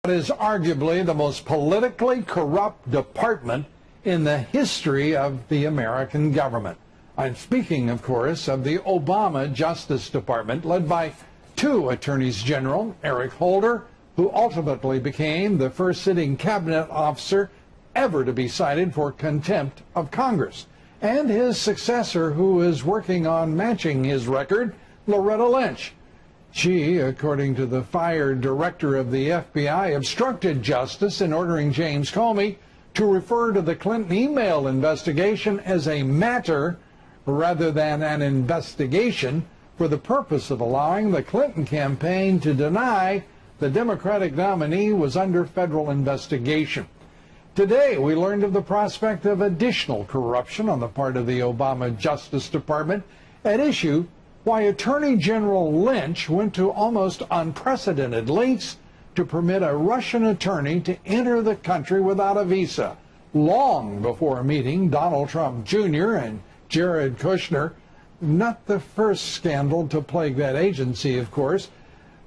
Is arguably the most politically corrupt department in the history of the American government. I'm speaking, of course, of the Obama Justice Department, led by two attorneys general, Eric Holder, who ultimately became the first sitting cabinet officer ever to be cited for contempt of Congress, and his successor, who is working on matching his record, Loretta Lynch. She, according to the fired director of the FBI, obstructed justice in ordering James Comey to refer to the Clinton email investigation as a matter rather than an investigation, for the purpose of allowing the Clinton campaign to deny the Democratic nominee was under federal investigation. Today, we learned of the prospect of additional corruption on the part of the Obama Justice Department, at issue why Attorney General Lynch went to almost unprecedented lengths to permit a Russian attorney to enter the country without a visa, long before meeting Donald Trump Jr. and Jared Kushner. Not the first scandal to plague that agency, of course.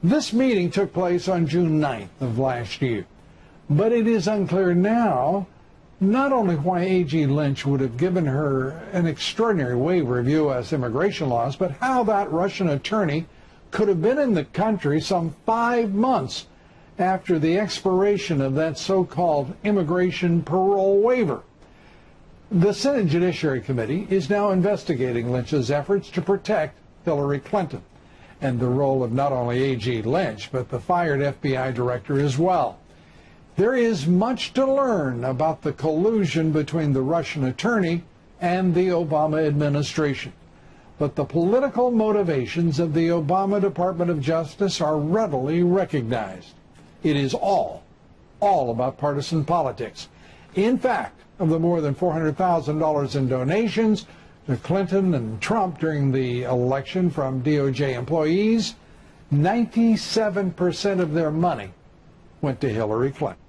This meeting took place on June 9th of last year. But it is unclear now not only why A.G. Lynch would have given her an extraordinary waiver of U.S. immigration laws, but how that Russian attorney could have been in the country some 5 months after the expiration of that so-called immigration parole waiver. The Senate Judiciary Committee is now investigating Lynch's efforts to protect Hillary Clinton, and the role of not only A.G. Lynch, but the fired FBI director as well. There is much to learn about the collusion between the Russian attorney and the Obama administration. But the political motivations of the Obama Department of Justice are readily recognized. It is all about partisan politics. In fact, of the more than $400,000 in donations to Clinton and Trump during the election from DOJ employees, 97% of their money went to Hillary Clinton.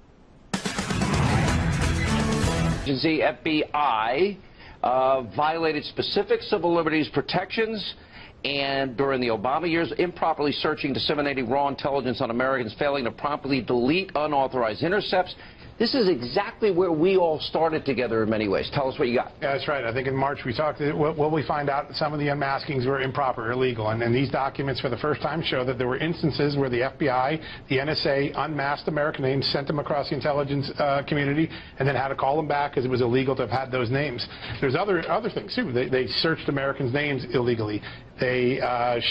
Agency FBI violated specific civil liberties protections, and during the Obama years, improperly searching, disseminating raw intelligence on Americans, failing to promptly delete unauthorized intercepts. This is exactly where we all started together in many ways. Tell us what you got. Yeah, that's right. I think in March we talked, what we find out, some of the unmaskings were improper, illegal. And these documents for the first time show that there were instances where the FBI, the NSA, unmasked American names, sent them across the intelligence community, and then had to call them back because it was illegal to have had those names. There's other things, too. They searched Americans' names illegally. They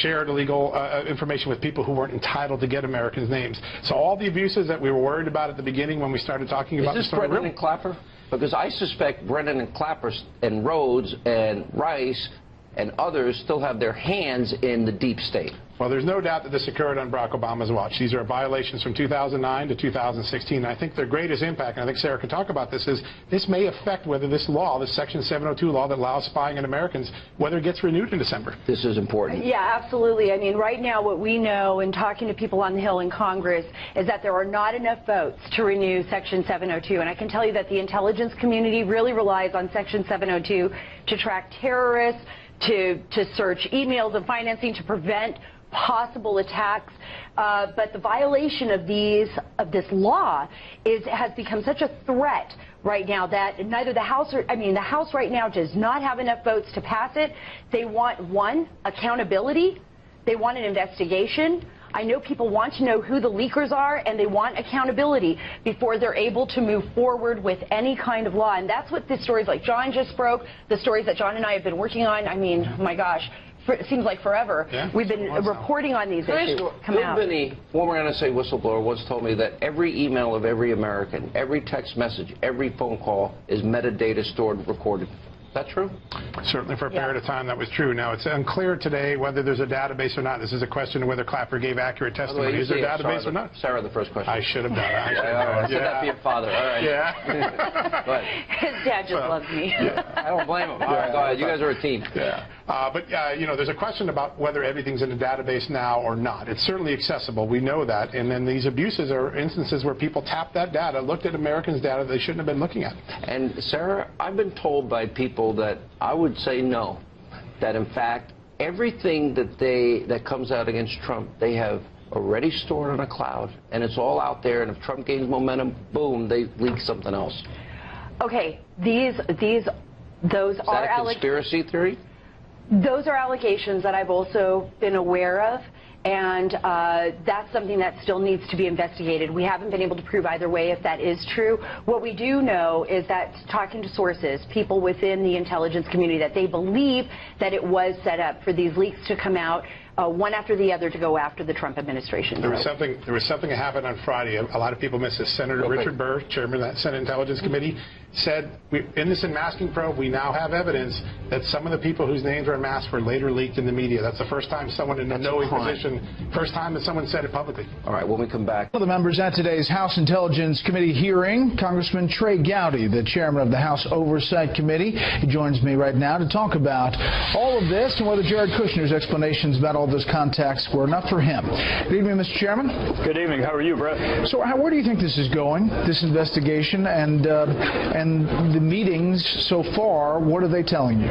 shared illegal information with people who weren't entitled to get Americans' names. So all the abuses that we were worried about at the beginning when we started talking about this Brennan and Clapper? Because I suspect Brennan and Clapper and Rhodes and Rice and others still have their hands in the deep state. Well, there's no doubt that this occurred on Barack Obama's watch. These are violations from 2009 to 2016. And I think their greatest impact, and I think Sarah can talk about this, is this may affect whether this law, this Section 702 law that allows spying on Americans, whether it gets renewed in December. This is important. Yeah, absolutely. I mean, right now what we know in talking to people on the Hill in Congress is that there are not enough votes to renew Section 702. And I can tell you that the intelligence community really relies on Section 702 to track terrorists, to search emails and financing, to prevent possible attacks, but the violation of this law has become such a threat right now that neither the House the House right now does not have enough votes to pass it. They want, one, accountability. They want an investigation. I know people want to know who the leakers are, and they want accountability before they're able to move forward with any kind of law. And that's what the stories like John just broke, the stories that John and I have been working on. I mean, oh my gosh, it seems like forever. Yeah, we've been reporting on these issues. Bill Binney, former NSA whistleblower, once told me that every email of every American, every text message, every phone call is metadata stored and recorded. Is that true? Certainly for a period of time that was true. Now, it's unclear today whether there's a database or not. This is a question of whether Clapper gave accurate testimony. Is there a database or not? Sarah, the first question. I should have done it. I said that to your father. All right. Yeah. But his dad just loves me. Yeah. I don't blame him. All right, go ahead. You guys are a team. Yeah. You know, there's a question about whether everything's in a database now or not. It's certainly accessible. We know that. And then these abuses are instances where people tapped that data, looked at Americans' data they shouldn't have been looking at. And, Sarah, I've been told by people that I would say no, that, in fact, everything that comes out against Trump, they have already stored on a cloud, and it's all out there, and if Trump gains momentum, boom, they leak something else. Okay, those Is that are a conspiracy theory? Those are allegations that I've also been aware of, and that's something that still needs to be investigated. We haven't been able to prove either way if that is true. What we do know is that talking to sources, people within the intelligence community, that they believe that it was set up for these leaks to come out one after the other to go after the Trump administration. There was something that happened on Friday. A lot of people missed this. Senator Richard Burr, chairman of that Senate Intelligence Committee, said, in this unmasking probe, we now have evidence that some of the people whose names were unmasked were later leaked in the media. That's the first time someone in a knowing position, first time that someone said it publicly. All right, when we come back. One of the members at today's House Intelligence Committee hearing, Congressman Trey Gowdy, the chairman of the House Oversight Committee. He joins me right now to talk about all of this and whether Jared Kushner's explanations about all those contacts were enough for him. Good evening, Mr. Chairman. Good evening. How are you, Brett? So where do you think this is going, this investigation, and the meetings so far? What are they telling you?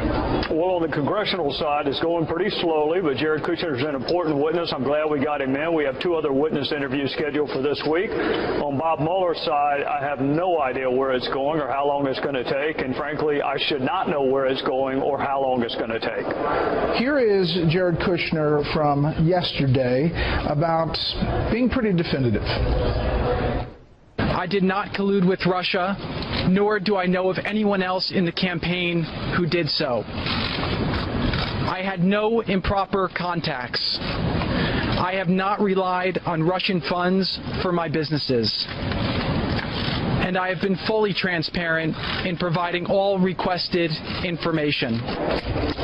Well, on the congressional side, it's going pretty slowly, but Jared Kushner is an important witness. I'm glad we got him in. We have 2 other witness interviews scheduled for this week. On Bob Mueller's side, I have no idea where it's going or how long it's going to take, and frankly, I should not know where it's going or how long it's going to take. Here is Jared Kushner from yesterday about being pretty definitive. I did not collude with Russia, nor do I know of anyone else in the campaign who did so. I had no improper contacts. I have not relied on Russian funds for my businesses. And I have been fully transparent in providing all requested information.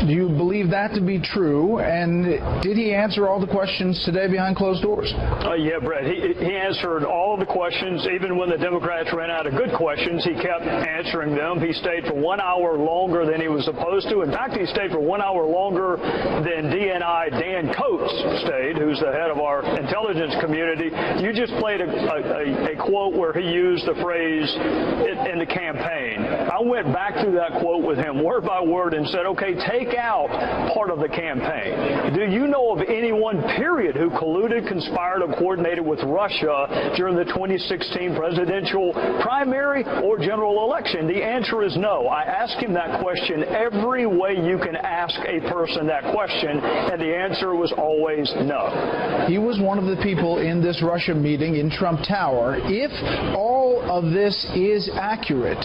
Do you believe that to be true? And did he answer all the questions today behind closed doors? Yeah, Brett. He answered all the questions. Even when the Democrats ran out of good questions, he kept answering them. He stayed for 1 hour longer than he was supposed to. In fact, he stayed for 1 hour longer than DNI Dan Coates stayed, who's the head of our intelligence community. You just played a quote where he used the phrase in the campaign. I went back through that quote with him word by word and said, okay, take out part of the campaign. Do you know of anyone, period, who colluded, conspired, or coordinated with Russia during the 2016 presidential primary or general election? The answer is no. I asked him that question every way you can ask a person that question, and the answer was always no. He was one of the people in this Russia meeting in Trump Tower. If all of this is accurate,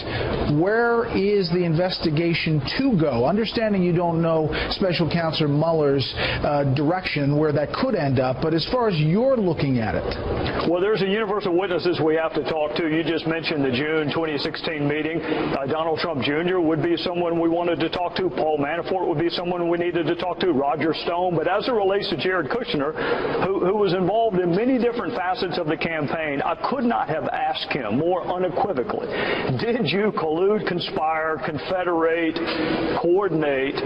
where is the investigation to go? Understanding you don't know Special Counsel Mueller's direction where that could end up, but as far as you're looking at it. Well, there's a universe of witnesses we have to talk to. You just mentioned the June 2016 meeting. Donald Trump Jr. would be someone we wanted to talk to. Paul Manafort would be someone we needed to talk to. Roger Stone. But as it relates to Jared Kushner, who was involved in many different facets of the campaign, I could not have asked him more unequivocally, did you collude, conspire, confederate, coordinate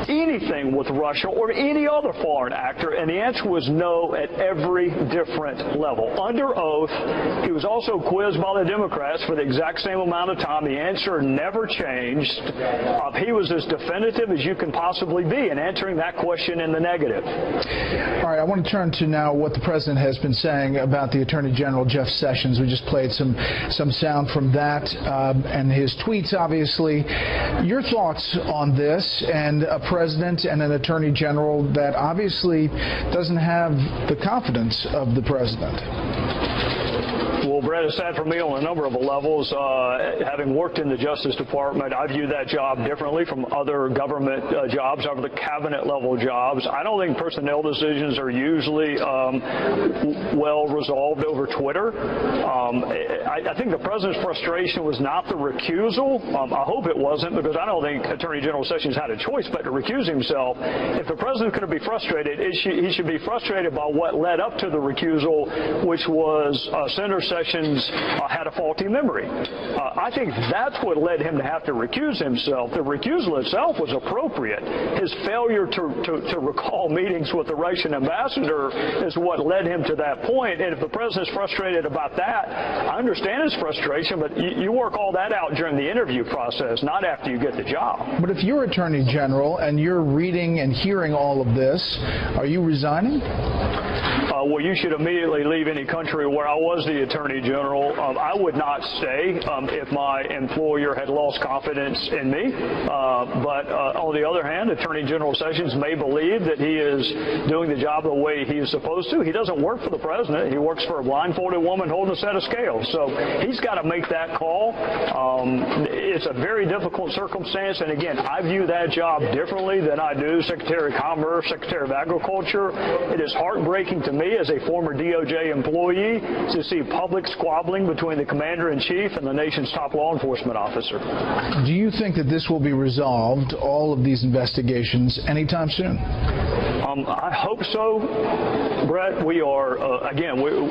anything with Russia or any other foreign actor? And the answer was no at every different level. Under oath, he was also quizzed by the Democrats for the exact same amount of time. The answer never changed. He was as definitive as you can possibly be in answering that question in the negative. All right, I want to turn to now what the president has been saying about the Attorney General Jeff Sessions. We just played some sound from that and his tweets, obviously. Your thoughts on this and a president and an attorney general that obviously doesn't have the confidence of the president? Well, Brett, it's sad for me on a number of levels. Having worked in the Justice Department, I view that job differently from other government jobs, other cabinet-level jobs. I don't think personnel decisions are usually well resolved over Twitter. I think the president's frustration was not the recusal. I hope it wasn't, because I don't think Attorney General Sessions had a choice but to recuse himself. If the president's going to be frustrated, he should be frustrated by what led up to the recusal, which was Senator Sessions Sessions had a faulty memory. I think that's what led him to have to recuse himself. The recusal itself was appropriate. His failure to recall meetings with the Russian ambassador is what led him to that point. And if the president's frustrated about that, I understand his frustration, but you work all that out during the interview process, not after you get the job. But if you're Attorney General and you're reading and hearing all of this, are you resigning? Well, you should immediately leave any country where I was the Attorney General. I would not stay if my employer had lost confidence in me. But on the other hand, Attorney General Sessions may believe that he is doing the job the way he is supposed to. He doesn't work for the president. He works for a blindfolded woman holding a set of scales. So he's got to make that call. It's a very difficult circumstance. And again, I view that job differently than I do Secretary of Commerce, Secretary of Agriculture. It is heartbreaking to me as a former DOJ employee to see public squabbling between the commander-in-chief and the nation's top law enforcement officer. Do you think that this will be resolved, all of these investigations, anytime soon? I hope so, Brett. We are,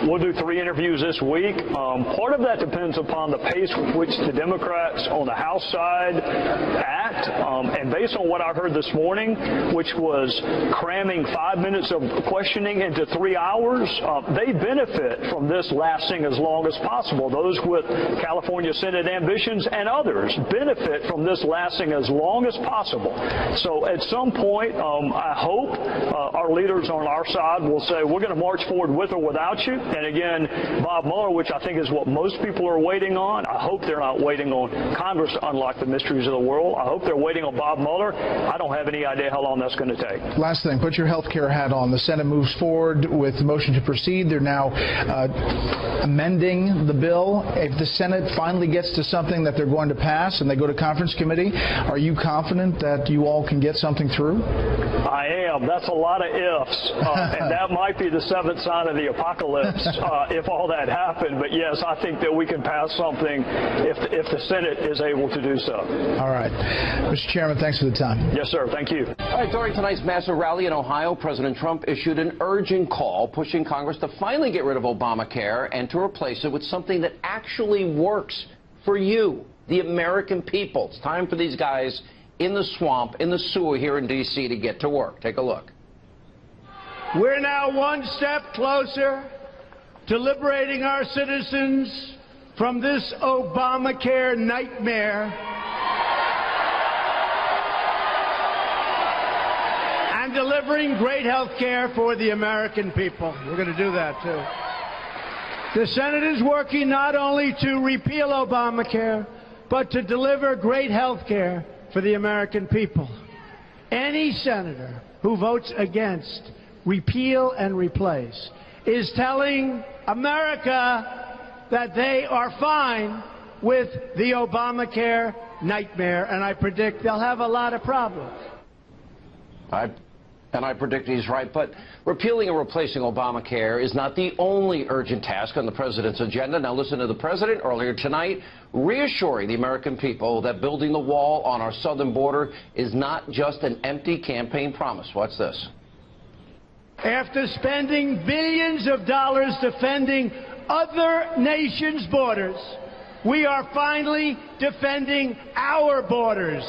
we'll do 3 interviews this week. Part of that depends upon the pace with which the Democrats on the House side act. And based on what I heard this morning, which was cramming 5 minutes of questioning into 3 hours, they benefit from this lasting as long as possible. Those with California Senate ambitions and others benefit from this lasting as long as possible. So at some point, I hope our leaders on our side will say, we're going to march forward with or without you. And again, Bob Mueller, which I think is what most people are waiting on, I hope they're not waiting on Congress to unlock the mysteries of the world. I hope they're waiting on Bob Mueller. I don't have any idea how long that's going to take. Last thing, put your health care hat on. The Senate moves forward with the motion to proceed. They're now amending the bill. If the Senate finally gets to something that they're going to pass and they go to conference committee, are you confident that you all can get something through? I am. That's a lot of ifs. And that might be the 7th sign of the apocalypse if all that happened. But yes, I think that we can pass something if the Senate is able to do so. All right. Mr. Chairman, thanks for the time. Yes, sir. Thank you. All right, during tonight's massive rally in Ohio, President Trump issued an urgent call pushing Congress to finally get rid of Obamacare and to replace it with something that actually works for you, the American people. It's time for these guys in the swamp, in the sewer here in D.C. to get to work. Take a look. We're now one step closer to liberating our citizens from this Obamacare nightmare and delivering great health care for the American people. We're going to do that, too. The Senate is working not only to repeal Obamacare, but to deliver great health care for the American people. Any senator who votes against repeal and replace is telling America that they are fine with the Obamacare nightmare, and I predict they'll have a lot of problems. I predict he's right, but repealing and replacing Obamacare is not the only urgent task on the president's agenda. Now listen to the president earlier tonight reassuring the American people that building the wall on our southern border is not just an empty campaign promise. Watch this. After spending billions of dollars defending other nations' borders, we are finally defending our borders.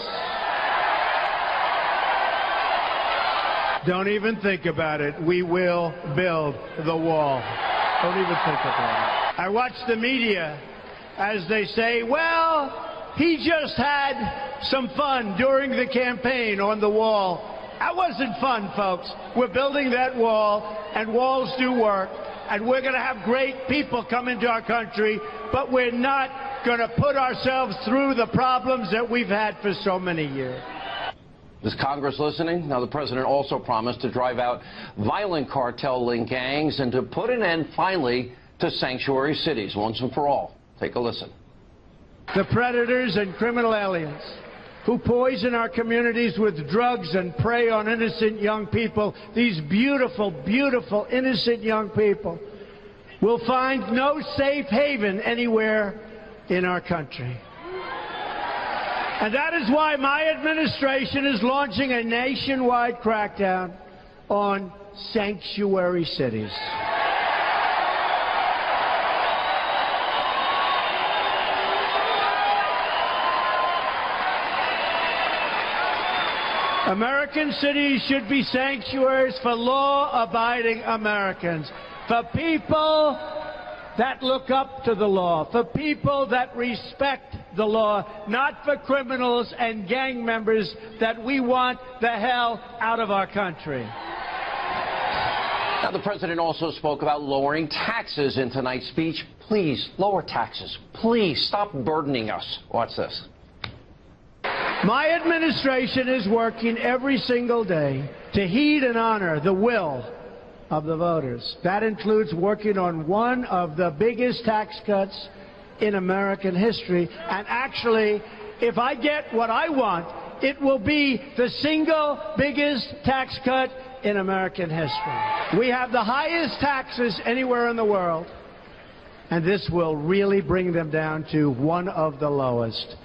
Don't even think about it. We will build the wall. Don't even think about it. I watch the media as they say, well, he just had some fun during the campaign on the wall. That wasn't fun, folks. We're building that wall, and walls do work, and we're going to have great people come into our country, but we're not going to put ourselves through the problems that we've had for so many years. Is Congress listening? Now, the president also promised to drive out violent cartel-linked gangs and to put an end, finally, to sanctuary cities once and for all. Take a listen. The predators and criminal aliens who poison our communities with drugs and prey on innocent young people, these beautiful, beautiful, innocent young people, will find no safe haven anywhere in our country. And that is why my administration is launching a nationwide crackdown on sanctuary cities. American cities should be sanctuaries for law-abiding Americans, for people that look up to the law, for people that respect the law, not for criminals and gang members that we want the hell out of our country. Now, the president also spoke about lowering taxes in tonight's speech. Please, lower taxes. Please, stop burdening us. Watch this. My administration is working every single day to heed and honor the will of the voters. That includes working on one of the biggest tax cuts in American history. And actually, if I get what I want, it will be the single biggest tax cut in American history. We have the highest taxes anywhere in the world, and this will really bring them down to one of the lowest.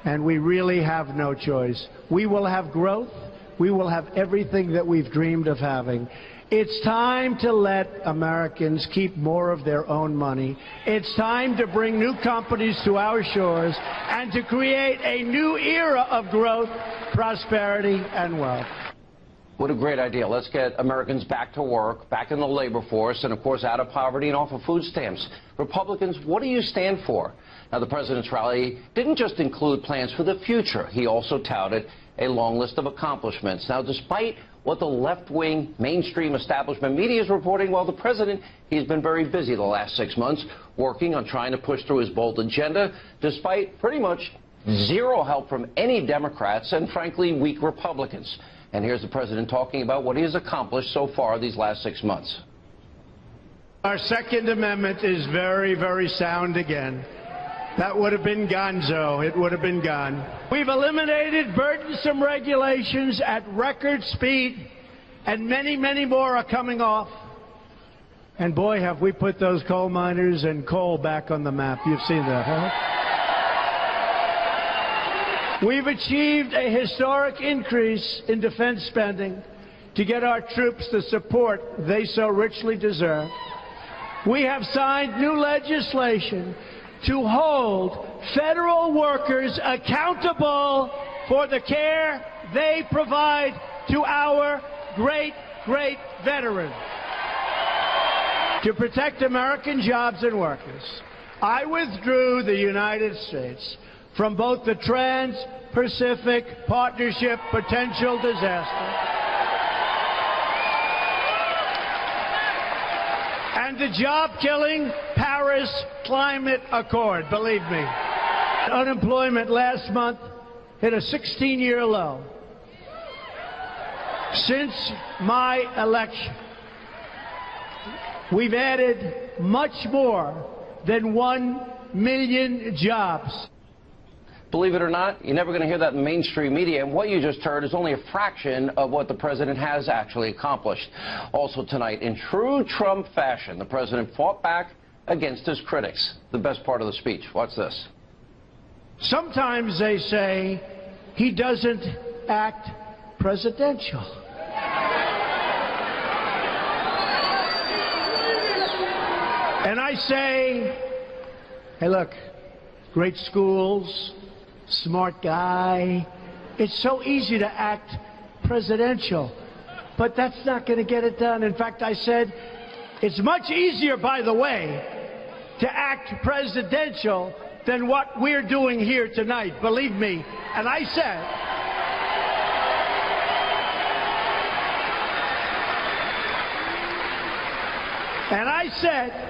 And we really have no choice. We will have growth. We will have everything that we've dreamed of having. It's time to let Americans keep more of their own money. It's time to bring new companies to our shores and to create a new era of growth, prosperity, and wealth. What a great idea. Let's get Americans back to work, back in the labor force, and, of course, out of poverty and off of food stamps. Republicans, what do you stand for? Now, the president's rally didn't just include plans for the future. He also touted a long list of accomplishments. Now, despite what the left-wing mainstream establishment media is reporting, well, the president, he's been very busy the last 6 months working on trying to push through his bold agenda, despite pretty much zero help from any Democrats and, frankly, weak Republicans. And here's the president talking about what he has accomplished so far these last 6 months. Our Second Amendment is very, very sound again. That would have been gonzo. It would have been gone. We've eliminated burdensome regulations at record speed, and many, many more are coming off. And boy, have we put those coal miners and coal back on the map. You've seen that, huh? We've achieved a historic increase in defense spending to get our troops the support they so richly deserve. We have signed new legislation to hold federal workers accountable for the care they provide to our great, great veterans. To protect American jobs and workers, I withdrew the United States from both the Trans-Pacific Partnership potential disaster and the job-killing Paris Climate Accord. Believe me, unemployment last month hit a 16-year low. Since my election, we've added much more than 1 million jobs. Believe it or not, you're never going to hear that in mainstream media, and what you just heard is only a fraction of what the president has actually accomplished. Also tonight, in true Trump fashion, the president fought back against his critics. The best part of the speech. Watch this. Sometimes they say he doesn't act presidential. And I say, hey, look, great schools, smart guy. It's so easy to act presidential, but that's not going to get it done. In fact, I said, it's much easier, by the way, to act presidential than what we're doing here tonight. Believe me. And I said,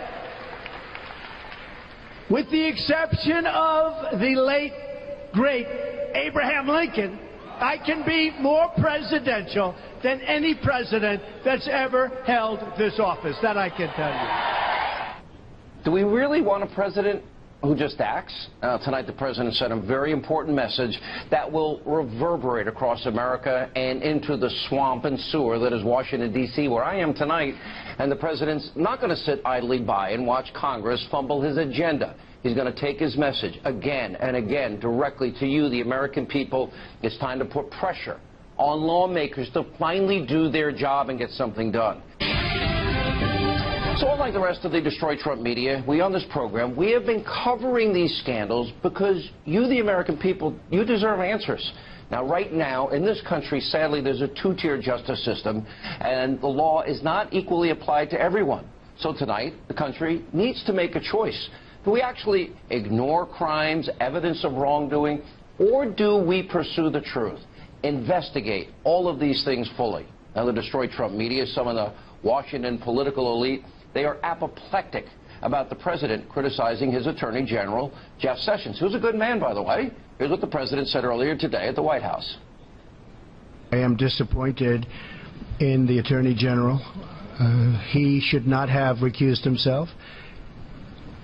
with the exception of the late, great Abraham Lincoln, I can be more presidential than any president that's ever held this office. That I can tell you. Do we really want a president who just acts? Tonight the president sent a very important message that will reverberate across America and into the swamp and sewer that is Washington, D.C., where I am tonight. And the president's not going to sit idly by and watch Congress fumble his agenda. He's going to take his message again and again directly to you, the American people. It's time to put pressure on lawmakers to finally do their job and get something done. So unlike the rest of the Destroy Trump media, we on this program, we have been covering these scandals because you, the American people, you deserve answers. Now, right now, in this country, sadly, there's a two-tier justice system, and the law is not equally applied to everyone. So tonight, the country needs to make a choice. Do we actually ignore crimes, evidence of wrongdoing, or do we pursue the truth, investigate all of these things fully? Now, the Destroy Trump media, some of the Washington political elite, they are apoplectic about the president criticizing his attorney general, Jeff Sessions, who's a good man, by the way. Here's what the president said earlier today at the White House. I am disappointed in the attorney general. He should not have recused himself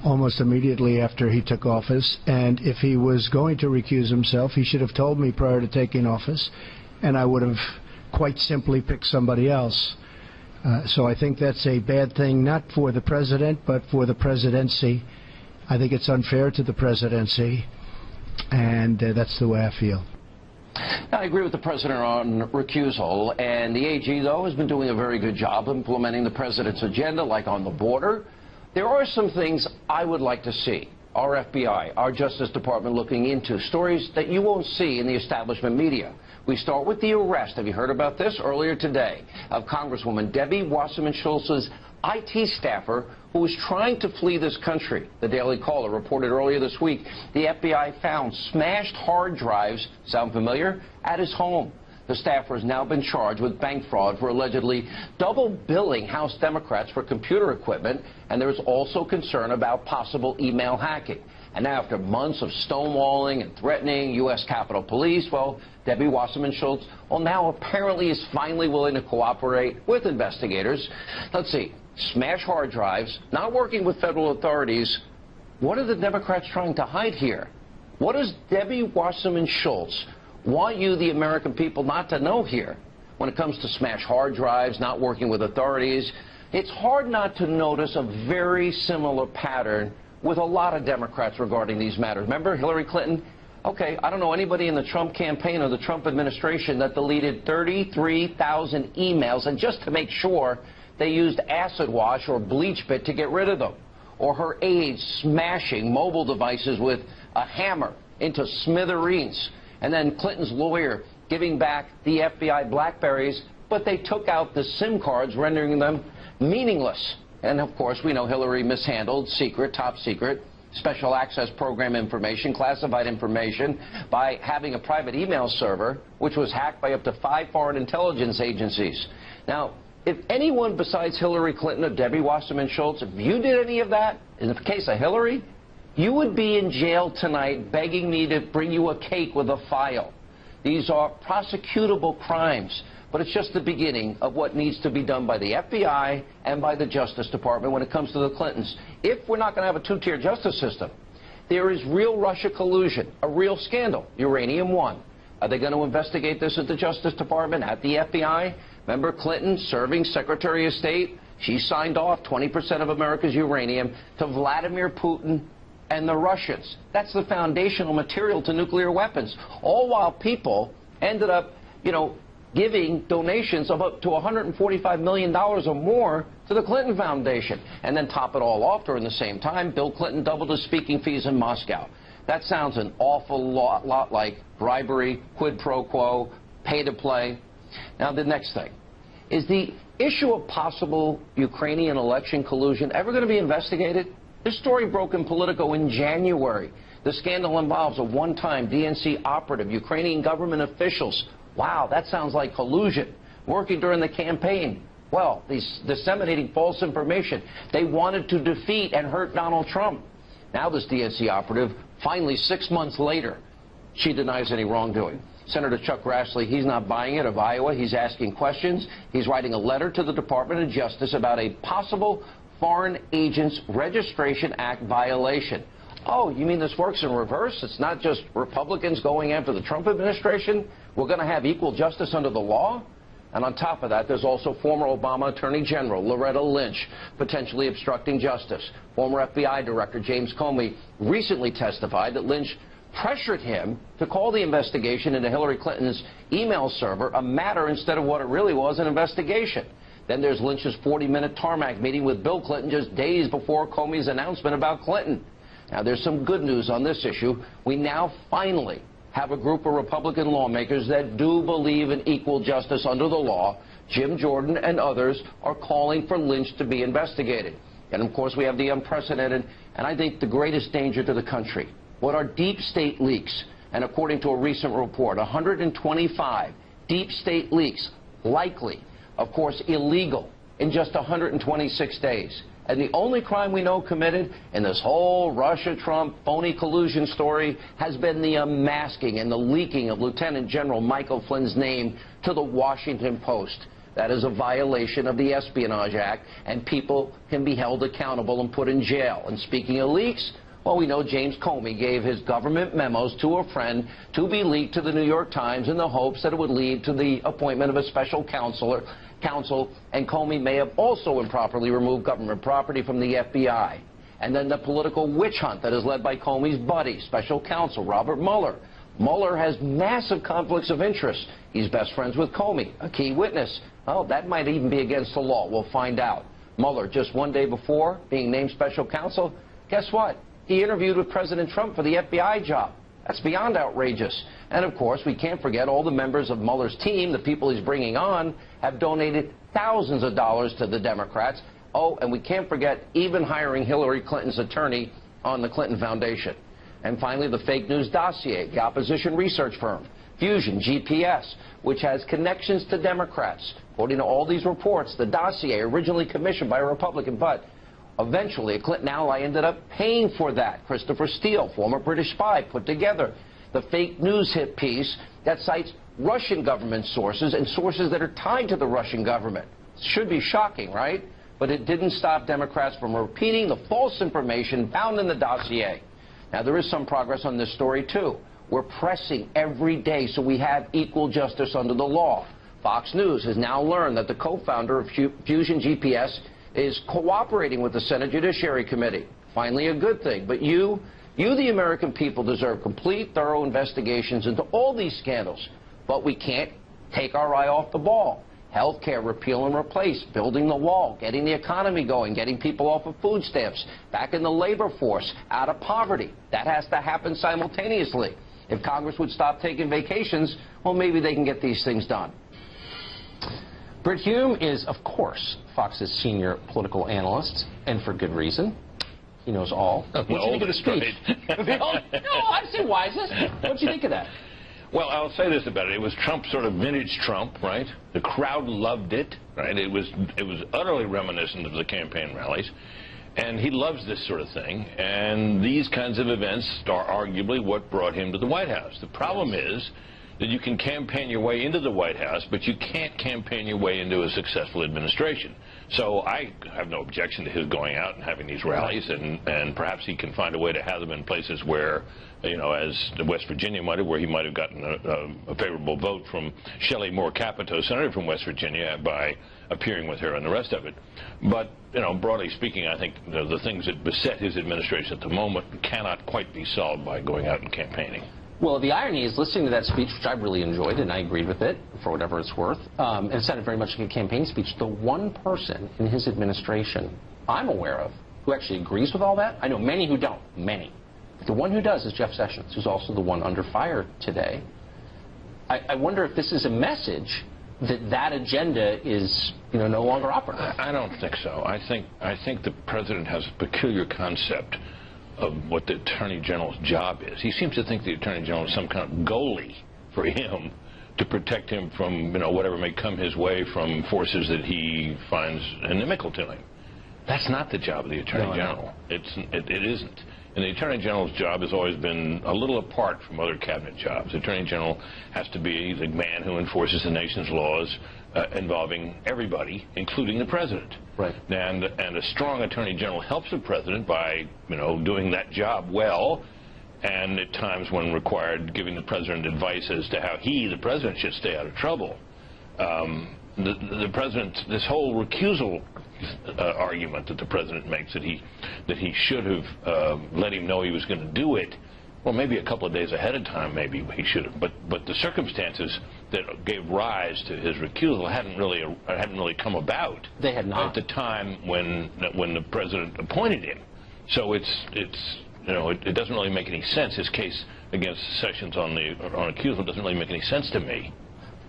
almost immediately after he took office. And if he was going to recuse himself, he should have told me prior to taking office, and I would have quite simply picked somebody else. So I think that's a bad thing, not for the president, but for the presidency. I think it's unfair to the presidency, and that's the way I feel. Now, I agree with the president on recusal, and the AG, though, has been doing a very good job implementing the president's agenda, like on the border. There are some things I would like to see our FBI, our Justice Department looking into, stories that you won't see in the establishment media. We start with the arrest, have you heard about this, earlier today, of Congresswoman Debbie Wasserman Schultz's IT staffer who was trying to flee this country. The Daily Caller reported earlier this week the FBI found smashed hard drives, sound familiar, at his home. The staffer has now been charged with bank fraud for allegedly double billing House Democrats for computer equipment, and there's also concern about possible email hacking. And now, after months of stonewalling and threatening U.S. Capitol Police, well, Debbie Wasserman Schultz, well, now apparently is finally willing to cooperate with investigators. Let's see, smash hard drives, not working with federal authorities. What are the Democrats trying to hide here? What does Debbie Wasserman Schultz want you, the American people, not to know here when it comes to smash hard drives, not working with authorities? It's hard not to notice a very similar pattern with a lot of Democrats regarding these matters. Remember Hillary Clinton? Okay, I don't know anybody in the Trump campaign or the Trump administration that deleted 33,000 emails, and just to make sure they used acid wash or bleach bit to get rid of them. Or her aides smashing mobile devices with a hammer into smithereens. And then Clinton's lawyer giving back the FBI BlackBerries, but they took out the SIM cards, rendering them meaningless. And, of course, we know Hillary mishandled secret, top secret, special access program information, classified information, by having a private email server, which was hacked by up to 5 foreign intelligence agencies. Now, if anyone besides Hillary Clinton or Debbie Wasserman Schultz, if you did any of that, in the case of Hillary, you would be in jail tonight begging me to bring you a cake with a file. These are prosecutable crimes, but it's just the beginning of what needs to be done by the FBI and by the Justice Department when it comes to the Clintons. If we're not going to have a two-tier justice system, there is real Russia collusion, a real scandal, Uranium One. Are they going to investigate this at the Justice Department, at the FBI? Remember Clinton serving Secretary of State? She signed off 20% of America's uranium to Vladimir Putin and the Russians. That's the foundational material to nuclear weapons. All while people ended up, giving donations of up to $145 million or more to the Clinton Foundation. And then top it all off, during the same time, Bill Clinton doubled his speaking fees in Moscow. That sounds an awful lot like bribery, quid pro quo, pay to play. Now, the next thing. Is the issue of possible Ukrainian election collusion ever going to be investigated? This story broke in Politico in January. The scandal involves a one-time DNC operative, Ukrainian government officials. Wow, that sounds like collusion. Working during the campaign. Well, these disseminating false information. They wanted to defeat and hurt Donald Trump. Now this DNC operative, finally 6 months later, she denies any wrongdoing. Senator Chuck Grassley, he's not buying it, of Iowa. He's asking questions. He's writing a letter to the Department of Justice about a possible Foreign Agents Registration Act violation. Oh, you mean this works in reverse? It's not just Republicans going after the Trump administration? We're going to have equal justice under the law? And on top of that, there's also former Obama Attorney General Loretta Lynch potentially obstructing justice. Former FBI Director James Comey recently testified that Lynch pressured him to call the investigation into Hillary Clinton's email server a matter instead of what it really was, an investigation. Then there's Lynch's 40-minute tarmac meeting with Bill Clinton just days before Comey's announcement about Clinton. Now, there's some good news on this issue. We now finally have a group of Republican lawmakers that do believe in equal justice under the law. Jim Jordan and others are calling for Lynch to be investigated. And, of course, we have the unprecedented, and I think the greatest danger to the country, what are deep state leaks. And according to a recent report, 125 deep state leaks, likely, of course, illegal, in just 126 days. And the only crime we know committed in this whole Russia-Trump phony collusion story has been the unmasking and the leaking of Lieutenant General Michael Flynn's name to the Washington Post. That is a violation of the Espionage Act, and people can be held accountable and put in jail. And speaking of leaks, well, we know James Comey gave his government memos to a friend to be leaked to the New York Times in the hopes that it would lead to the appointment of a special counsel, and Comey may have also improperly removed government property from the FBI. And then the political witch hunt that is led by Comey's buddy, special counsel Robert Mueller. Mueller has massive conflicts of interest. He's best friends with Comey, a key witness. Oh, that might even be against the law. We'll find out. Mueller, just one day before being named special counsel, guess what? He interviewed with President Trump for the FBI job. That's beyond outrageous. And, of course, we can't forget all the members of Mueller's team, the people he's bringing on, have donated thousands of dollars to the Democrats. Oh, and we can't forget even hiring Hillary Clinton's attorney on the Clinton Foundation. And finally, the fake news dossier, the opposition research firm, Fusion GPS, which has connections to Democrats. According to all these reports, the dossier originally commissioned by a Republican, but eventually a Clinton ally ended up paying for that. Christopher Steele, former British spy, put together the fake news hit piece that cites Russian government sources and sources that are tied to the Russian government. Should be shocking, right? But it didn't stop Democrats from repeating the false information found in the dossier. Now, there is some progress on this story, too. We're pressing every day so we have equal justice under the law. Fox News has now learned that the co-founder of Fusion GPS is cooperating with the Senate Judiciary Committee. Finally, a good thing. But you, the American people, deserve complete, thorough investigations into all these scandals. But we can't take our eye off the ball. Health care, repeal and replace, building the wall, getting the economy going, getting people off of food stamps, back in the labor force, out of poverty. That has to happen simultaneously. If Congress would stop taking vacations, well, maybe they can get these things done. Brit Hume is, of course, Fox's senior political analyst, and for good reason. He knows all. What do you think of the speech? No, I'd say wisest. What do you think of that? Well, I'll say this about it. It was Trump, sort of vintage Trump, right? The crowd loved it, right? It was utterly reminiscent of the campaign rallies. And he loves this sort of thing. And these kinds of events are arguably what brought him to the White House. The problem is that you can campaign your way into the White House, but you can't campaign your way into a successful administration. So I have no objection to his going out and having these rallies, and perhaps he can find a way to have them in places where, you know, as West Virginia might have, where he might have gotten a favorable vote from Shelley Moore Capito, senator from West Virginia, by appearing with her and the rest of it. But, you know, broadly speaking, I think the things that beset his administration at the moment cannot quite be solved by going out and campaigning. Well, the irony is, listening to that speech, which I really enjoyed, and I agreed with it, for whatever it's worth, and it sounded very much like a campaign speech, the one person in his administration I'm aware of who actually agrees with all that, I know many who don't, many. But the one who does is Jeff Sessions, who's also the one under fire today. I wonder if this is a message that agenda is, you know, no longer operative. I don't think so. I think the president has a peculiar concept of what the Attorney General's job is. He seems to think the Attorney General is some kind of goalie for him to protect him from, you know, whatever may come his way from forces that he finds inimical to him. That's not the job of the Attorney General. It isn't. And the Attorney General's job has always been a little apart from other cabinet jobs. The Attorney General has to be the man who enforces the nation's laws involving everybody, including the president. Right. And a strong Attorney General helps the president by, you know, doing that job well, and at times when required, giving the president advice as to how he, the president, should stay out of trouble. The president, this whole recusal argument that the president makes, that he should have let him know he was going to do it, well, maybe a couple of days ahead of time, maybe he should have. But the circumstances that gave rise to his recusal hadn't really come about. They had not at the time when the president appointed him. So it's it doesn't really make any sense. His case against Sessions on accusal doesn't really make any sense to me.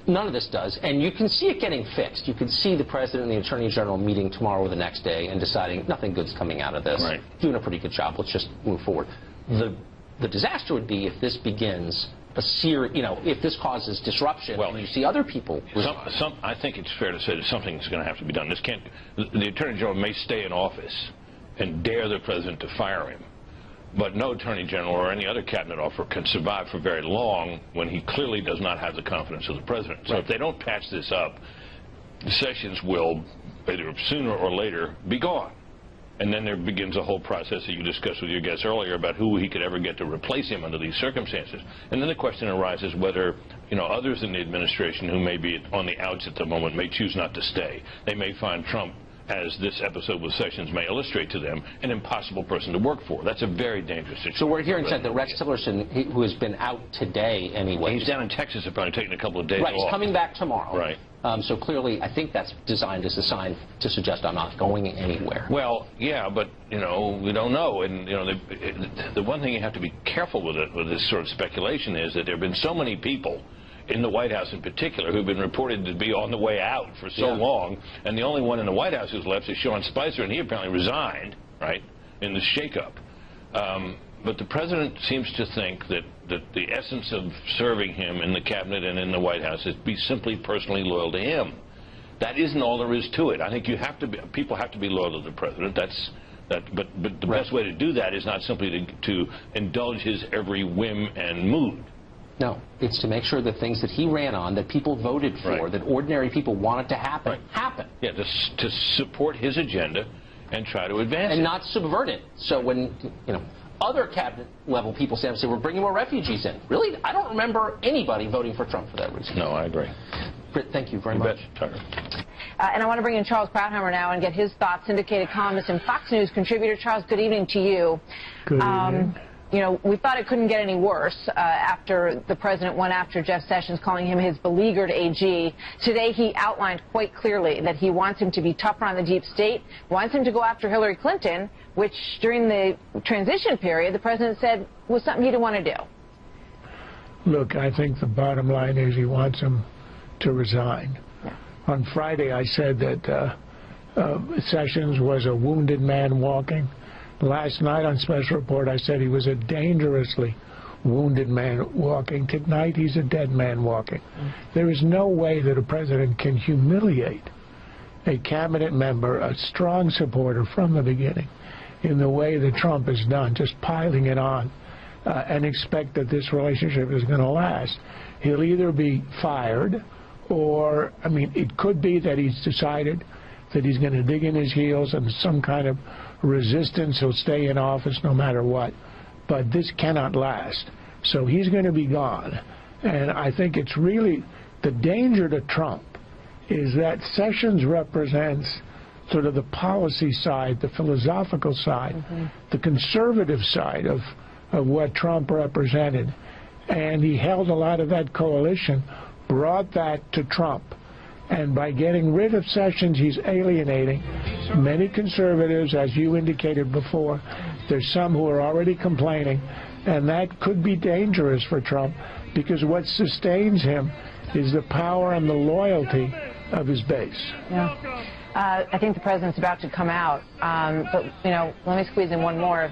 None of this does, and you can see it getting fixed. You can see the President and the Attorney General meeting tomorrow or the next day and deciding nothing good's coming out of this. Right. Doing a pretty good job. Let's just move forward. The disaster would be if this begins if this causes disruption. Well, you see other people. I think it's fair to say that something's going to have to be done. The Attorney General may stay in office and dare the President to fire him. But no Attorney General or any other cabinet officer can survive for very long when he clearly does not have the confidence of the President. So if they don't patch this up, Sessions will, either sooner or later, be gone. And then there begins a whole process that you discussed with your guests earlier about who he could ever get to replace him under these circumstances. And then the question arises whether, others in the administration who may be on the outs at the moment may choose not to stay. They may find Trump, as this episode with Sessions may illustrate to them, an impossible person to work for. That's a very dangerous situation. So we're hearing that Rex Tillerson, who has been out today anyway. He's down in Texas, apparently taking a couple of days off. Right, he's coming back tomorrow. Right. So clearly, I think that's designed as a sign to suggest I'm not going anywhere. Well, yeah, but, we don't know. And, the one thing you have to be careful with this sort of speculation is that there have been so many people in the White House in particular who've been reported to be on the way out for so long, and the only one in the White House who's left is Sean Spicer, and he apparently resigned, right, in the shakeup. But the President seems to think that the essence of serving him in the cabinet and in the White House is be simply personally loyal to him. That isn't all there is to it. I think people have to be loyal to the President. But the best way to do that is not simply to indulge his every whim and mood. No, it's to make sure that things that he ran on, that people voted for, that ordinary people wanted to happen, happen. Yeah, to support his agenda and try to advance it. And not subvert it. So when, other cabinet-level people stand up and say, we're bringing more refugees in. Really? I don't remember anybody voting for Trump for that reason. No, I agree. Britt, thank you very much. Tucker. And I want to bring in Charles Krauthammer now and get his thoughts. Syndicated columnist and Fox News contributor. Charles, good evening to you. Good evening. We thought it couldn't get any worse after the president went after Jeff Sessions, calling him his beleaguered AG. Today, he outlined quite clearly that he wants him to be tougher on the deep state, wants him to go after Hillary Clinton, which during the transition period, the president said was something he didn't want to do. Look, I think the bottom line is he wants him to resign. Yeah. On Friday, I said that Sessions was a wounded man walking. Last night on Special Report, I said he was a dangerously wounded man walking. Tonight, he's a dead man walking. There is no way that a president can humiliate a cabinet member, a strong supporter from the beginning, in the way that Trump has done, just piling it on, and expect that this relationship is going to last. He'll either be fired or, it could be that he's decided that he's going to dig in his heels and some kind of resistance, he'll stay in office no matter what. But this cannot last. So he's going to be gone. And I think it's really the danger to Trump is that Sessions represents sort of the policy side, the philosophical side, the conservative side of what Trump represented. And he held a lot of that coalition, brought that to Trump. And by getting rid of Sessions, he's alienating many conservatives, as you indicated before. There's some who are already complaining, and that could be dangerous for Trump because what sustains him is the power and the loyalty of his base. Yeah. I think the president's about to come out, but let me squeeze in one more.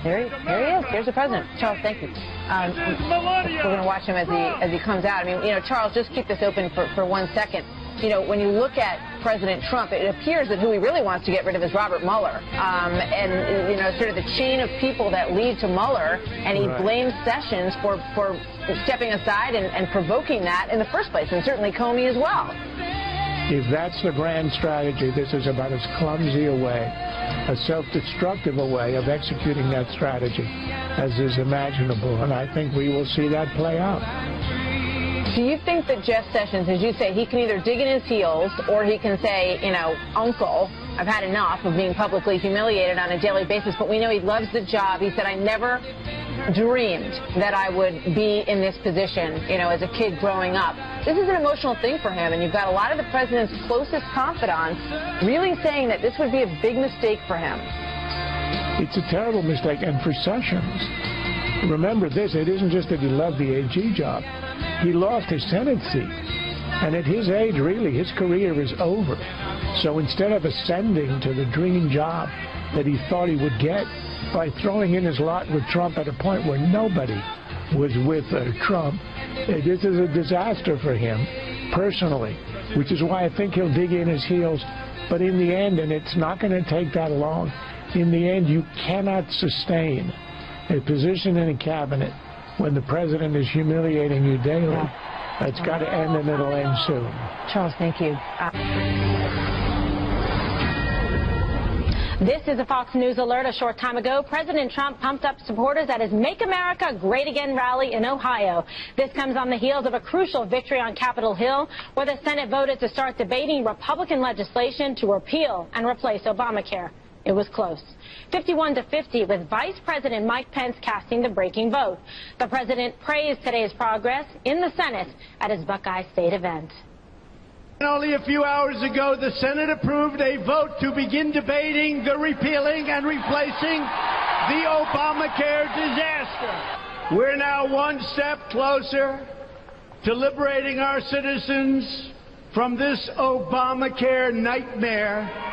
There he is. There's the president. Charles, thank you. We're going to watch him as he comes out. Charles, just keep this open for 1 second. When you look at President Trump, it appears that who he really wants to get rid of is Robert Mueller. And sort of the chain of people that lead to Mueller, and he blames Sessions for stepping aside and provoking that in the first place, and certainly Comey as well. If that's the grand strategy, this is about as clumsy a way, a self-destructive a way of executing that strategy as is imaginable. And I think we will see that play out. Do you think that Jeff Sessions, as you say, he can either dig in his heels or he can say, Uncle, I've had enough of being publicly humiliated on a daily basis, but we know he loves the job. He said, I never dreamed that I would be in this position, as a kid growing up. This is an emotional thing for him, and you've got a lot of the president's closest confidants really saying that this would be a big mistake for him. It's a terrible mistake. And for Sessions, remember this, it isn't just that he loved the AG job. He lost his Senate seat. And at his age, really, his career is over. So instead of ascending to the dream job that he thought he would get by throwing in his lot with Trump at a point where nobody was with Trump, this is a disaster for him personally, which is why I think he'll dig in his heels. But in the end, and it's not going to take that long, in the end, you cannot sustain a position in a cabinet when the president is humiliating you daily. It's got to end, and it'll end soon. Charles, thank you. This is a Fox News alert. A short time ago, President Trump pumped up supporters at his Make America Great Again rally in Ohio. This comes on the heels of a crucial victory on Capitol Hill, where the Senate voted to start debating Republican legislation to repeal and replace Obamacare. It was close. 51-50, with Vice President Mike Pence casting the breaking vote. The president praised today's progress in the Senate at his Buckeye State event. Only a few hours ago, the Senate approved a vote to begin debating the repealing and replacing the Obamacare disaster. We're now one step closer to liberating our citizens from this Obamacare nightmare